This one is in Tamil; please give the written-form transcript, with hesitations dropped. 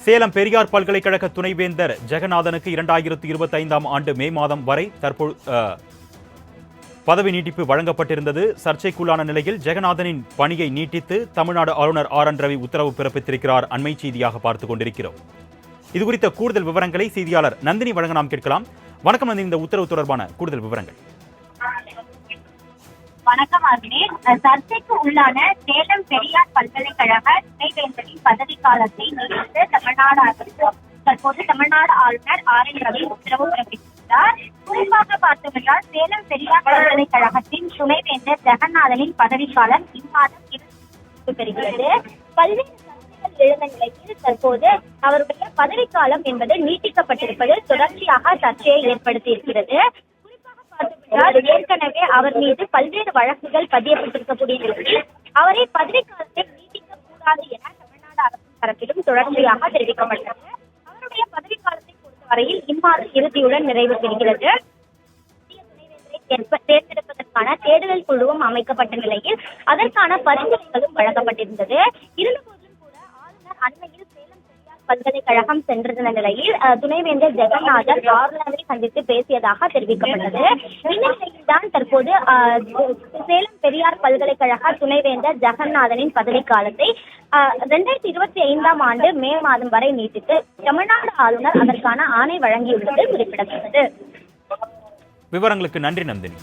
சேலம் பெரியார் பல்கலைக்கழக துணைவேந்தர் ஜெகநாதனுக்கு 2025ஆம் ஆண்டு மே மாதம் வரை பதவி நீட்டிப்பு வழங்கப்பட்டிருந்தது. சர்ச்சைக்குள்ளான நிலையில் ஜெகநாதனின் பணியை நீட்டித்து தமிழ்நாடு ஆளுநர் RN ரவி உத்தரவு பிறப்பித்திருக்கிறார். அண்மை செய்தியாக பார்த்துக் கொண்டிருக்கிறோம். இதுகுறித்த கூடுதல் விவரங்களை செய்தியாளர் நந்தினி வழங்க நாம் கேட்கலாம். வணக்கம் நந்தினி, இந்த உத்தரவு தொடர்பான கூடுதல் விவரங்கள். வணக்கம் அகிலேஷ். சர்ச்சைக்கு உள்ளான சேலம் பெரியார் பல்கலைக்கழக துணைவேந்தரின் பதவி காலத்தை நீடித்து தற்போது தமிழ்நாடு ஆளுநர் RN ரவி உத்தரவு பிறப்பித்துள்ளார். குறிப்பாக பார்த்தோமென்றால் சேலம் பெரியார் பல்கலைக்கழகத்தின் துணைவேந்தர் ஜெகநாதனின் பதவிக்காலம் இம்மாதம் பெறுகிறது. பல்வேறு சர்ச்சைகள் எழுந்த நிலையில் தற்போது அவருடைய பதவிக்காலம் என்பது நீட்டிக்கப்பட்டிருப்பது தொடர்ச்சியாக சர்ச்சையை ஏற்படுத்தியிருக்கிறது. ஏற்கனவே அவர் மீது பல்வேறு வழக்குகள் பதியப்பட்டிருக்கக்கூடிய நிலையில் அவரை பதவிக்காலத்தை நீட்டிக்க கூடாது என தமிழ்நாடு அரசின் தரப்பிலும் தொடர்ச்சியாக தெரிவிக்கப்பட்டது. அவருடைய பதவிக்காலத்தை பொறுத்தவரையில் இம்மாத இறுதியுடன் நிறைவு பெறுகிறது. தேர்ந்தெடுப்பதற்கான தேடுதல் குழுவும் அமைக்கப்பட்ட நிலையில் அதற்கான பரிந்துரைகளும் வழங்கப்பட்டிருந்தது. இருந்தபோதிலும் கூட ஆளுநர் அண்மையில் சேலம் பெரியார் பல்கலைக்கழகம் சென்றிருந்த நிலையில் துணைவேந்தர் ஜெகநாதன் ஆளுநரை சந்தித்து பேசியதாக தெரிவிக்கப்பட்டது. இந்த நிலையில்தான் தற்போது சேலம் பெரியார் பல்கலைக்கழக துணைவேந்தர் ஜெகநாதனின் பதவிக்காலத்தை 2025ஆம் ஆண்டு மே மாதம் வரை நீட்டித்து தமிழ்நாடு ஆளுநர் அதற்கான ஆணை வழங்கியுள்ளது குறிப்பிடத்தக்கது. விவரங்களுக்கு நன்றி நந்தினி.